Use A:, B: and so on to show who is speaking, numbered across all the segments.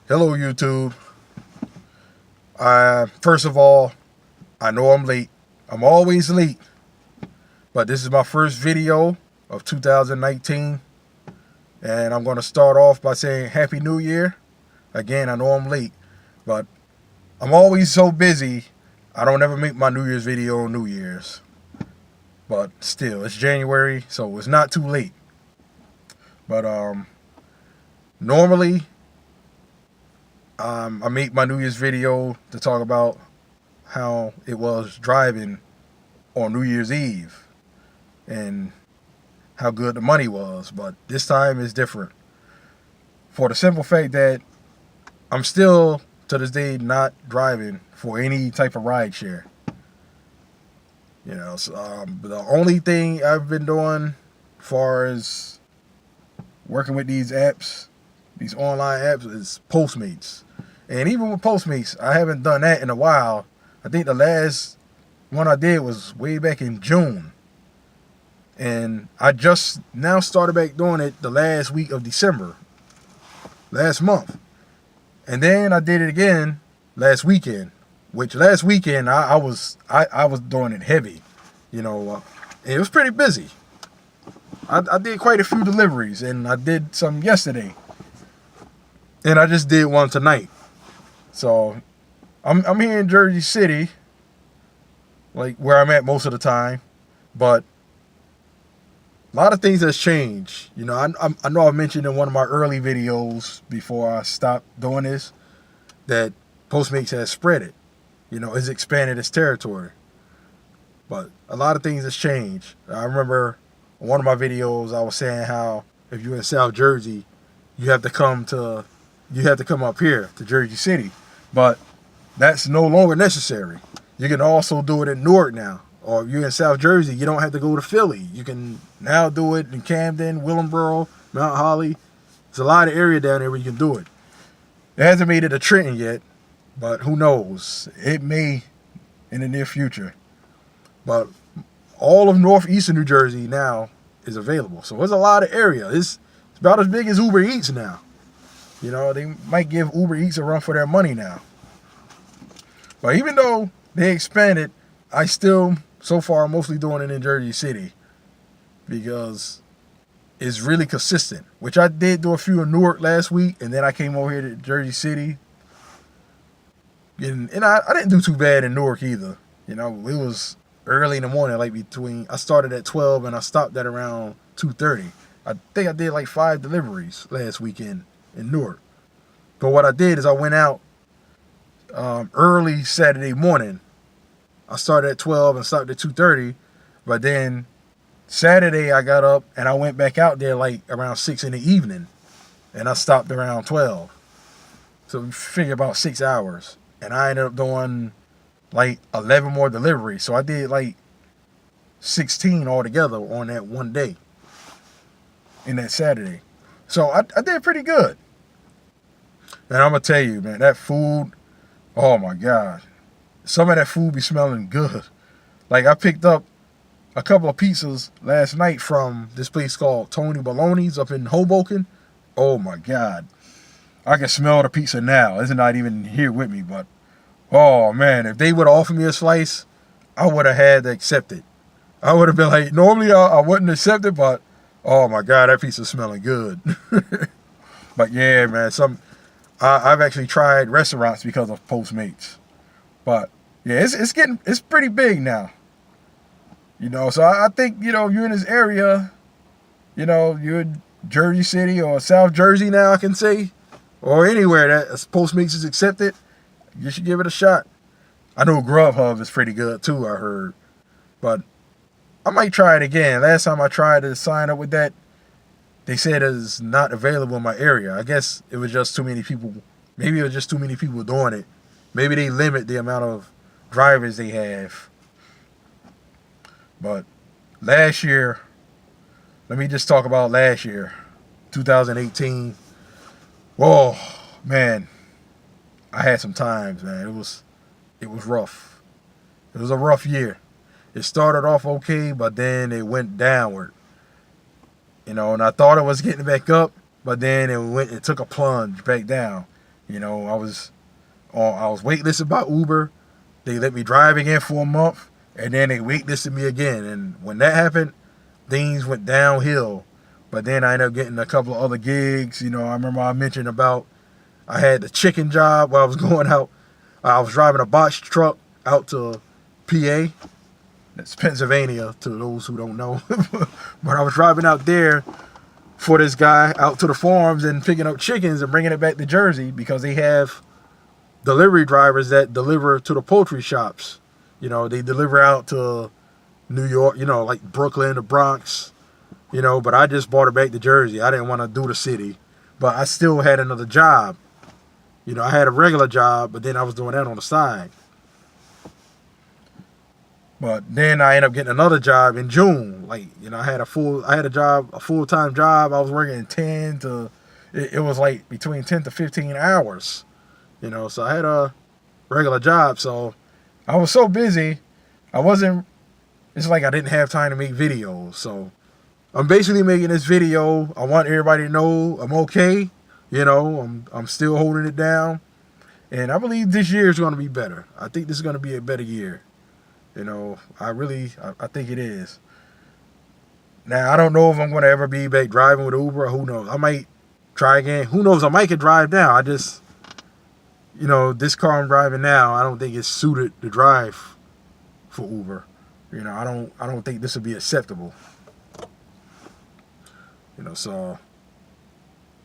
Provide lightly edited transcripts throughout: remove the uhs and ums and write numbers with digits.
A: Hello, YouTube. First of all, I know I'm late. I'm always late. But this is my first video of 2019. And I'm going to start off by saying Happy New Year. Again, I know I'm late. But I'm always so busy, I don't ever make my New Year's video on New Year's. But still, it's January, so it's not too late. But normally, I make my New Year's video to talk about how it was driving on New Year's Eve and how good the money was. But this time is different. For the simple fact that I'm still, to this day, not driving for any type of ride share. You know, so, the only thing I've been doing as far as working with these apps, these online apps, is Postmates. And even with Postmates, I haven't done that in a while. I think the last one I did was way back in June. And I just now started back doing it the last week of December, last month. And then I did it again last weekend, which last weekend I was doing it heavy. You know, it was pretty busy. I did quite a few deliveries, and I did some yesterday. And I just did one tonight. So I'm here in Jersey City, like where I'm at most of the time, but a lot of things has changed. You know, I know I mentioned in one of my early videos before I stopped doing this that Postmates has spread it. You know, it's expanded its territory. But a lot of things has changed. I remember in one of my videos I was saying how if you're in South Jersey, you have to come up here to Jersey City. But that's no longer necessary. You can also do it in Newark now. Or if you're in South Jersey, you don't have to go to Philly. You can now do it in Camden, Willingboro, Mount Holly. There's a lot of area down there where you can do it. It hasn't made it a Trenton yet, but who knows? It may in the near future. But all of northeastern New Jersey now is available. So there's a lot of area. It's about as big as Uber Eats now. You know, they might give Uber Eats a run for their money now. But even though they expanded, I still, so far, mostly doing it in Jersey City because it's really consistent, which I did do a few in Newark last week, and then I came over here to Jersey City. And I didn't do too bad in Newark either. You know, it was early in the morning, like I started at 12 and I stopped at around 2:30. I think I did like 5 deliveries last weekend in Newark. But what I did is I went out early Saturday morning. I started at 12 and stopped at 2:30. But then Saturday I got up and I went back out there like around 6 in the evening. And I stopped around 12. So you figure about 6 hours. And I ended up doing like 11 more deliveries. So I did like 16 altogether on that one day. In that Saturday. So I did pretty good. And I'm going to tell you, man, that food, oh my God. Some of that food be smelling good. Like I picked up a couple of pizzas last night from this place called Tony Baloney's up in Hoboken. Oh my God. I can smell the pizza now. It's not even here with me, but oh man, if they would have offered me a slice, I would have had to accept it. I would have been like, normally I wouldn't accept it, but oh my God, that pizza's smelling good. But yeah, man, I've actually tried restaurants because of Postmates. But yeah, it's pretty big now. You know, so I think, you know, if you're in this area, you know, you're in Jersey City or South Jersey now, I can say, or anywhere that Postmates is accepted, you should give it a shot. I know Grubhub is pretty good too, I heard. But I might try it again. Last time I tried to sign up with that, they said it's not available in my area. I guess it was just too many people. Maybe it was just too many people doing it. Maybe they limit the amount of drivers they have. But last year, let me just talk about last year, 2018. Whoa, man, I had some times, man. It was rough. It was a rough year. It started off okay, but then it went downward. You know, and I thought it was getting back up, but then it took a plunge back down. I was waitlisted by Uber. They let me drive again for a month, and then they waitlisted me again. And when that happened, things went downhill. But then I ended up getting a couple of other gigs. I remember I mentioned about I had the chicken job while I was going out. I was driving a box truck out to PA. That's Pennsylvania to those who don't know. But I was driving out there for this guy out to the farms and picking up chickens and bringing it back to Jersey because they have delivery drivers that deliver to the poultry shops. They deliver out to New York, like Brooklyn, the Bronx, but I just brought it back to Jersey. I didn't want to do the city, but I still had another job. I had a regular job, but then I was doing that on the side. But then I ended up getting another job in June. I had a full-time job. I was working it was like between 10 to 15 hours. So I had a regular job. So I was so busy, it's like I didn't have time to make videos. So I'm basically making this video. I want everybody to know I'm okay. I'm still holding it down. And I believe this year is going to be better. I think this is going to be a better year. I think it is. Now, I don't know if I'm going to ever be back driving with Uber. Who knows? I might try again. Who knows? I might could drive now. This car I'm driving now, I don't think it's suited to drive for Uber. I don't think this would be acceptable.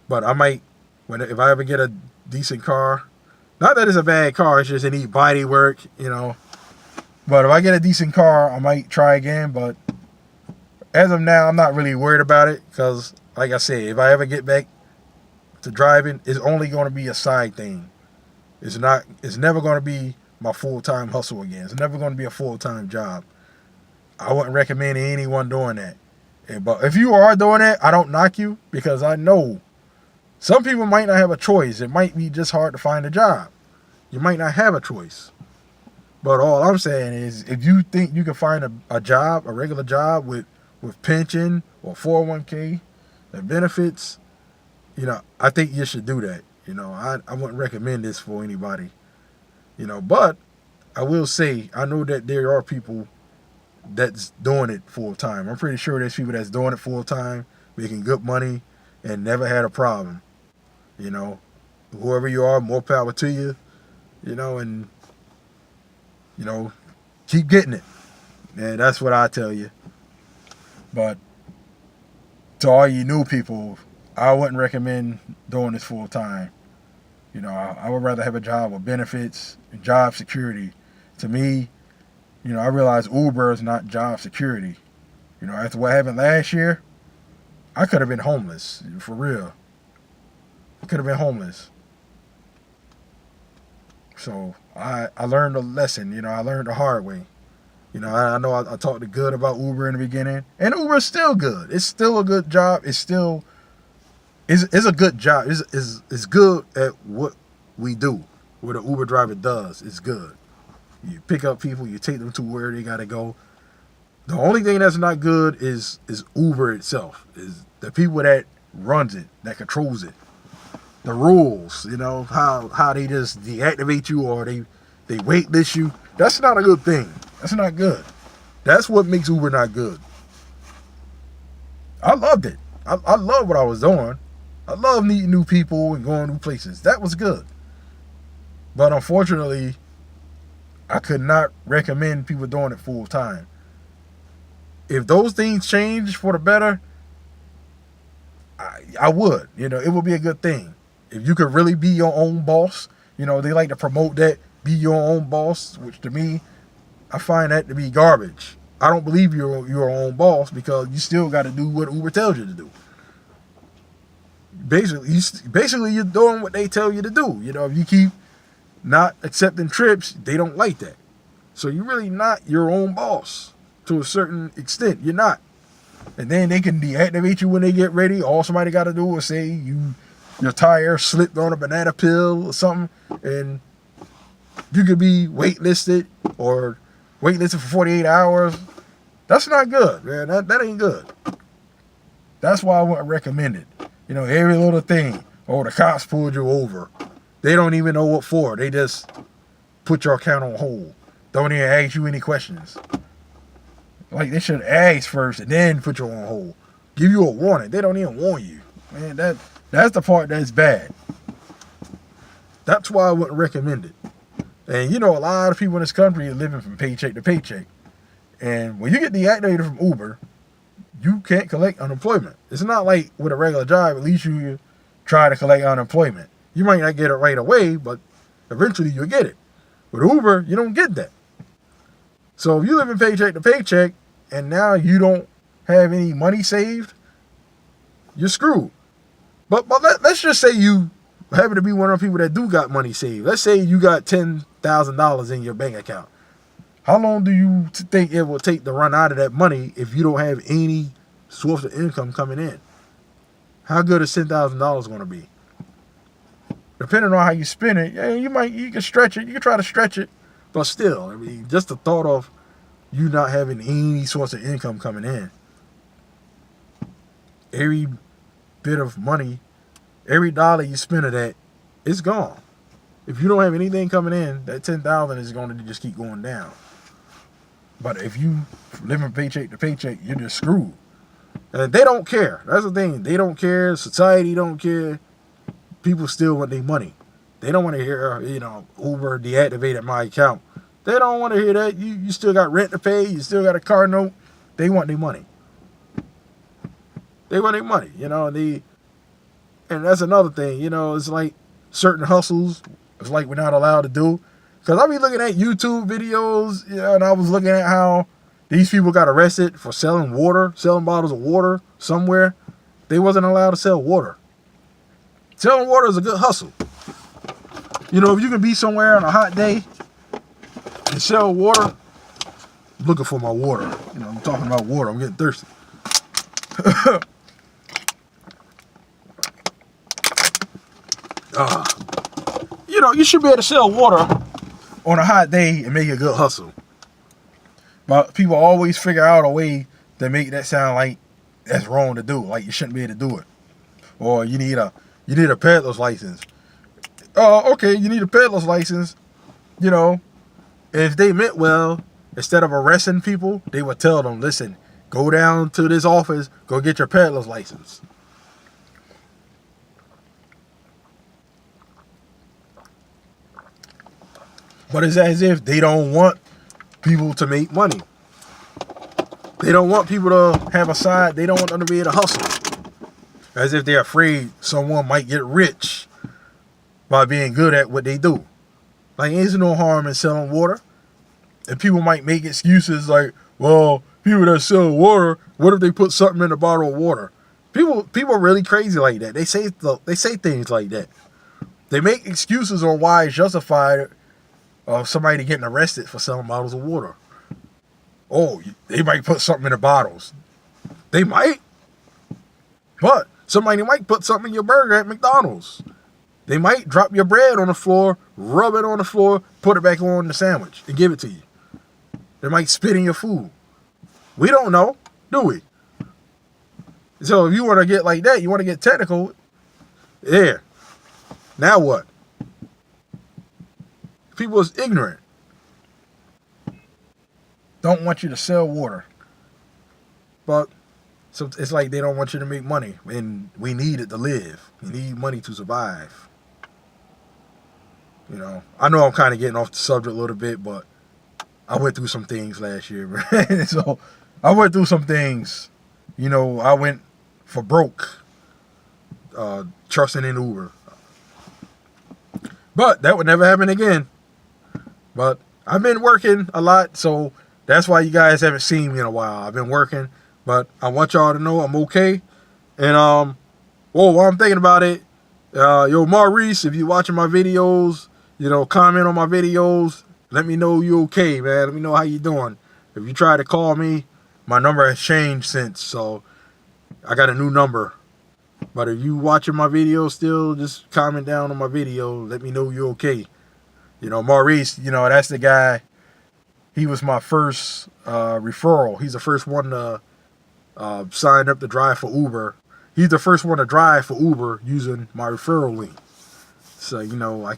A: But I might, if I ever get a decent car, not that it's a bad car, it's just it needs body work, But if I get a decent car, I might try again. But as of now, I'm not really worried about it because, like I said, if I ever get back to driving, it's only going to be a side thing. It's never going to be my full-time hustle again. It's never going to be a full-time job. I wouldn't recommend anyone doing that. But if you are doing that, I don't knock you because I know some people might not have a choice. It might be just hard to find a job. You might not have a choice. But all I'm saying is if you think you can find a job, a regular job with pension or 401k and benefits, I think you should do that. I wouldn't recommend this for anybody. But I will say, I know that there are people that's doing it full time. I'm pretty sure there's people that's doing it full time, making good money, and never had a problem. Whoever you are, more power to you. And keep getting it. And that's what I tell you. But to all you new people, I wouldn't recommend doing this full time. I would rather have a job with benefits and job security. To me, I realize Uber is not job security. After what happened last year, I could have been homeless, for real. I could have been homeless. So I learned a lesson, I learned the hard way. I know I talked good about Uber in the beginning, and Uber is still good. It's still a good job. It's a good job. It's good at what we do. What an Uber driver does is good. You pick up people, you take them to where they gotta go. The only thing that's not good is Uber itself. Is the people that runs it, that controls it. The rules, how they just deactivate you or they waitlist you. That's not a good thing. That's not good. That's what makes Uber not good. I loved it. I loved what I was doing. I love meeting new people and going new places. That was good. But unfortunately, I could not recommend people doing it full time. If those things change for the better, I would. It would be a good thing. If you could really be your own boss, they like to promote that, be your own boss, which to me, I find that to be garbage. I don't believe you're your own boss because you still got to do what Uber tells you to do. Basically, you're doing what they tell you to do. If you keep not accepting trips, they don't like that. So you're really not your own boss to a certain extent. You're not. And then they can deactivate you when they get ready. All somebody got to do is say your tire slipped on a banana peel or something, and you could be waitlisted or waitlisted for 48 hours. That's not good, man. That ain't good. That's why I wouldn't recommend it. You know, every little thing. Oh, the cops pulled you over. They don't even know what for. They just put your account on hold. Don't even ask you any questions. Like, they should ask first and then put you on hold. Give you a warning. They don't even warn you. Man, that's the part that's bad. That's why I wouldn't recommend it. And you know, a lot of people in this country are living from paycheck to paycheck. And when you get deactivated from Uber, you can't collect unemployment. It's not like with a regular job, at least you try to collect unemployment. You might not get it right away, but eventually you'll get it. With Uber, you don't get that. So if you live in paycheck to paycheck and now you don't have any money saved, you're screwed. But let's just say you happen to be one of the people that do got money saved. Let's say you got $10,000 in your bank account. How long do you think it will take to run out of that money if you don't have any source of income coming in? How good is $10,000 going to be? Depending on how you spend it, yeah, you can stretch it. You can try to stretch it, but still, I mean, just the thought of you not having any source of income coming in, every bit of money, every dollar you spend of that, it's gone. If you don't have anything coming in, that $10,000 is going to just keep going down. But if you live from paycheck to paycheck, you're just screwed. And they don't care. That's the thing. They don't care. Society don't care. People still want their money. They don't want to hear, Uber deactivated my account. They don't want to hear that. You still got rent to pay. You still got a car note. They want their money. They want their money, and that's another thing, it's like certain hustles, it's like we're not allowed to do. Because I be looking at YouTube videos, and I was looking at how these people got arrested for selling bottles of water somewhere. They wasn't allowed to sell water. Selling water is a good hustle. If you can be somewhere on a hot day and sell water, I'm looking for my water. I'm talking about water. I'm getting thirsty. You should be able to sell water on a hot day and make a good hustle. But people always figure out a way to make that sound like that's wrong to do. Like you shouldn't be able to do it. Or you need a peddler's license. Okay, you need a peddler's license. If they meant well, instead of arresting people, they would tell them, listen, go down to this office, go get your peddler's license. But it's as if they don't want people to make money. They don't want people to have a side. They don't want them to be able to hustle. As if they're afraid someone might get rich by being good at what they do. Like, there's no harm in selling water. And people might make excuses like, well, people that sell water, what if they put something in a bottle of water? People are really crazy like that. They say things like that. They make excuses on why it's justified of somebody getting arrested for selling bottles of water. Oh, they might put something in the bottles. They might. But somebody might put something in your burger at McDonald's. They might drop your bread on the floor, rub it on the floor, put it back on the sandwich, and give it to you. They might spit in your food. We don't know, do we? So if you want to get like that, you want to get technical, yeah. Now what? People is ignorant. Don't want you to sell water. But so it's like they don't want you to make money. And we need it to live. We need money to survive. I know I'm kind of getting off the subject a little bit, but I went through some things last year, man. So I went through some things. I went for broke. Trusting in Uber. But that would never happen again. But I've been working a lot, so that's why you guys haven't seen me in a while. I've been working, but I want y'all to know I'm okay. And while I'm thinking about it, Maurice, if you're watching my videos, comment on my videos. Let me know you okay, man. Let me know how you doing. If you try to call me, my number has changed since, so I got a new number. But if you watching my videos still, just comment down on my video. Let me know you're okay. Maurice, that's the guy. He was my first referral. He's the first one to sign up to drive for Uber. he's the first one to drive for Uber using my referral link. So, you know,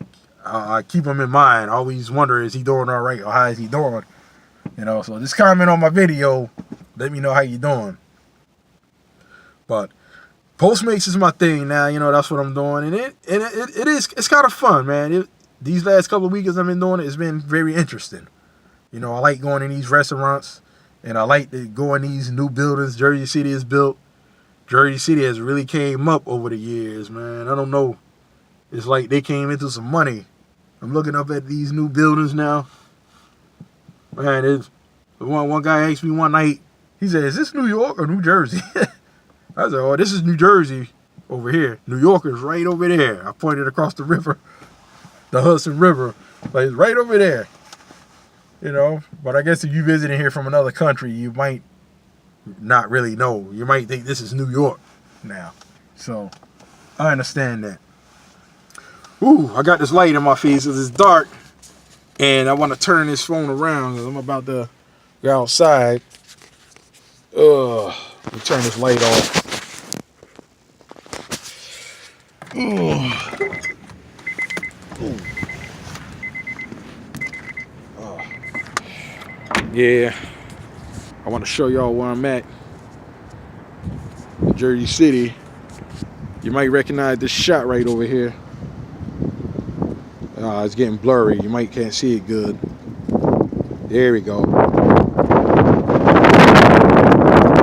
A: I keep him in mind. I always wonder, is he doing all right or how is he doing? You know, so just comment on my video. Let me know how you doing. But Postmates is my thing now. You know, that's what I'm doing. And it's kind of fun, man. These last couple of weeks I've been doing it, it's been very interesting. You know, I like going in these restaurants. And I like to go in these new buildings Jersey City has built. Jersey City has really came up over the years, man. I don't know. It's like they came into some money. I'm looking up at these new buildings now. Man, one guy asked me one night, he said, is this New York or New Jersey? I said, oh, this is New Jersey over here. New York is right over there. I pointed across the river, the Hudson River. Like, it's right over there. You know, but I guess if you visiting here from another country, you might not really know. You might think this is New York now. So, I understand that. Ooh, I got this light in my face because it's dark. And I want to turn this phone around because I'm about to go outside. Let me turn this light off. Ooh. Yeah, I want to show y'all where I'm at. Jersey City. You might recognize this shot right over here. It's getting blurry. You might can't see it good. There we go.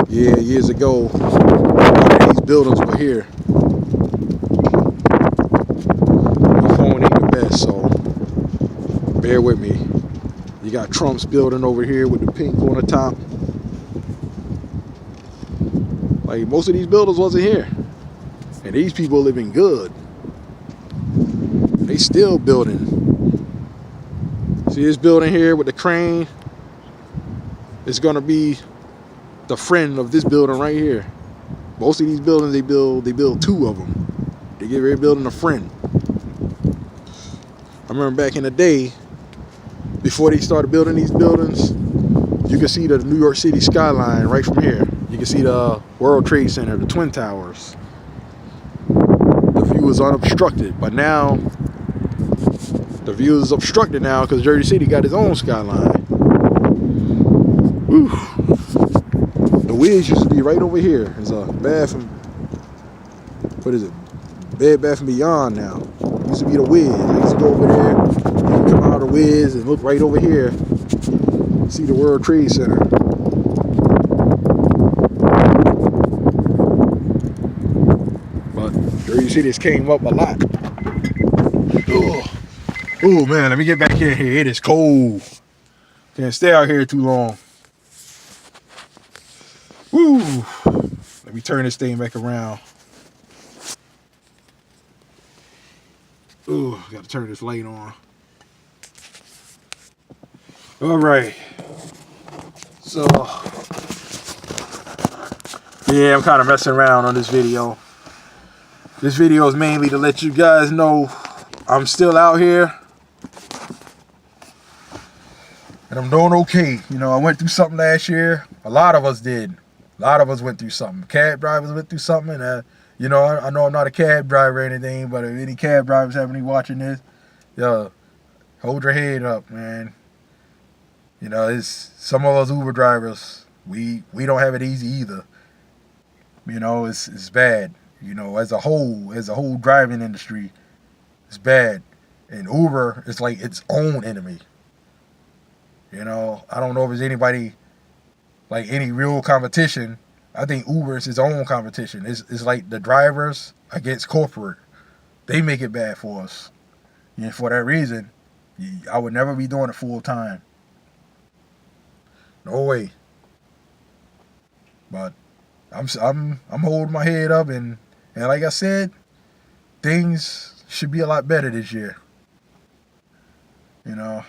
A: Yeah, years ago, these buildings were here. My phone ain't the best, so bear with me. You got Trump's building over here with the pink on the top. Like, most of these buildings wasn't here. And these people living good. They still building. See this building here with the crane? It's gonna be the friend of this building right here. Most of these buildings they build two of them. They get ready building a friend. I remember back in the day, before they started building these buildings, you can see the New York City skyline right from here. You can see the World Trade Center, the Twin Towers. The view is unobstructed, but now the view is obstructed now because Jersey City got its own skyline. Whew. The Wiz used to be right over here. There's a Bath and, what is it? Bed Bath & Beyond now. It used to be the Wiz. I used to go over there, you come out of the Wiz and look right over here. See the World Trade Center. But Jersey City has came up a lot. Oh man, let me get back in here. It is cold. Can't stay out here too long. Woo! Let me turn this thing back around. Ooh, gotta turn this light on. All right. So, yeah, I'm kind of messing around on this video. This video is mainly to let you guys know I'm still out here. And I'm doing okay. You know, I went through something last year. A lot of us did. A lot of us went through something. Cab drivers went through something. And, you know, I know I'm not a cab driver or anything, but if any cab drivers have any watching this, yo, hold your head up, man. You know, it's some of us Uber drivers, we don't have it easy either. You know, it's bad. You know, as a whole driving industry, it's bad. And Uber is like its own enemy. You know, I don't know if there's anybody, like any real competition. I think Uber is its own competition. It's like the drivers against corporate. They make it bad for us. And for that reason, I would never be doing it full time. No way. But I'm holding my head up and like I said, things should be a lot better this year. You know.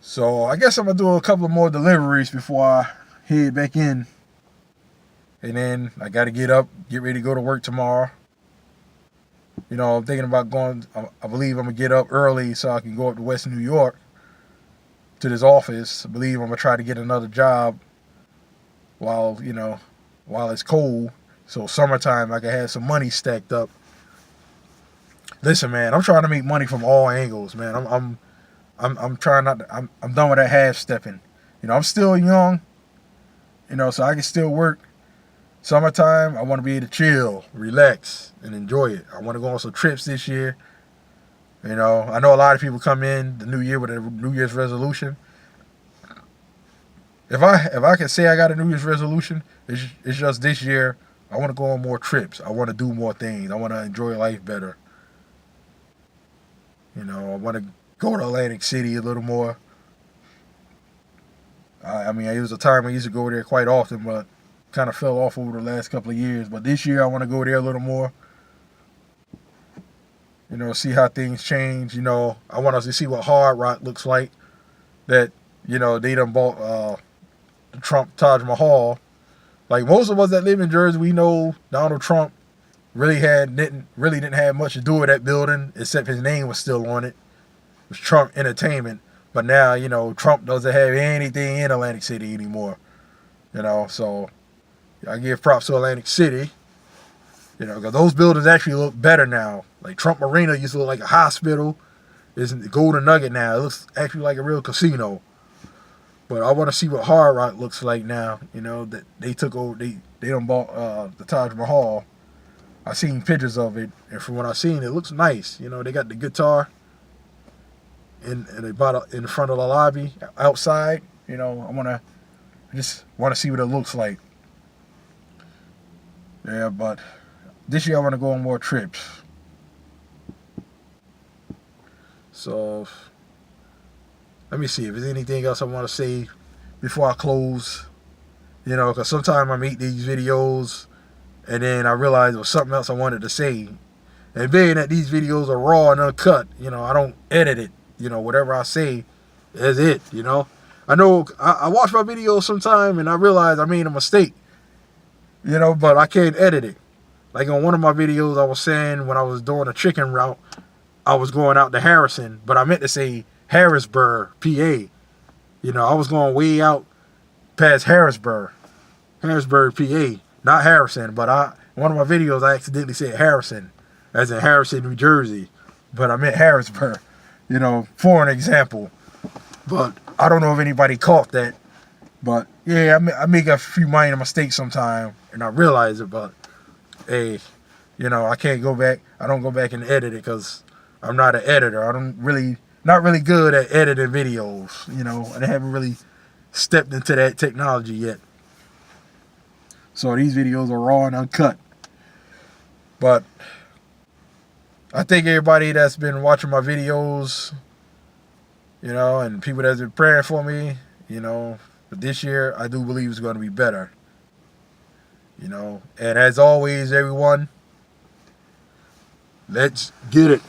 A: So I guess I'm gonna do a couple of more deliveries before I head back in. And then I gotta get up, get ready to go to work tomorrow. You know, I'm thinking about going, I believe I'm gonna get up early so I can go up to West New York to this office. I believe I'm gonna try to get another job while, while it's cold. So summertime, I can have some money stacked up. Listen, man, I'm trying to make money from all angles, man. I'm trying not to, I'm done with that half stepping. I'm still young, so I can still work. Summertime, I want to be able to chill, relax, and enjoy it. I want to go on some trips this year. I know a lot of people come in the new year with a New Year's resolution. If I can say I got a New Year's resolution, it's just this year. I want to go on more trips. I want to do more things. I want to enjoy life better. I want to go to Atlantic City a little more. I mean, it was a time I used to go there quite often, but kind of fell off over the last couple of years. But this year, I want to go there a little more. See how things change. I want us to see what Hard Rock looks like. That, they done bought the Trump Taj Mahal. Like most of us that live in Jersey, we know Donald Trump really didn't have much to do with that building, except his name was still on it. It was Trump Entertainment. But now, Trump doesn't have anything in Atlantic City anymore. So I give props to Atlantic City. Because those buildings actually look better now. Like Trump Arena used to look like a hospital. It's the Golden Nugget now. It looks actually like a real casino. But I want to see what Hard Rock looks like now. That they took over. They done bought the Taj Mahal. I seen pictures of it, and from what I seen, it looks nice. They got the guitar in front of the lobby outside. I just want to see what it looks like. Yeah, but this year I want to go on more trips. So let me see if there's anything else I want to say before I close. Because sometimes I make these videos and then I realize there was something else I wanted to say. And being that these videos are raw and uncut, I don't edit it. Whatever I say is it, I know I watch my videos sometime and I realize I made a mistake, but I can't edit it. Like on one of my videos, I was saying when I was doing a chicken route, I was going out to Harrison, but I meant to say Harrisburg, PA. I was going way out past Harrisburg, PA, not Harrison. But one of my videos, I accidentally said Harrison, as in Harrison, New Jersey, but I meant Harrisburg. For an example. But I don't know if anybody caught that. But yeah, I make a few minor mistakes sometimes, and I realize it. But hey, I can't go back. I don't go back and edit it because I'm not an editor. Not really good at editing videos. And I haven't really stepped into that technology yet. So these videos are raw and uncut. But I thank everybody that's been watching my videos, and people that's been praying for me, But this year, I do believe it's going to be better, And as always, everyone, let's get it.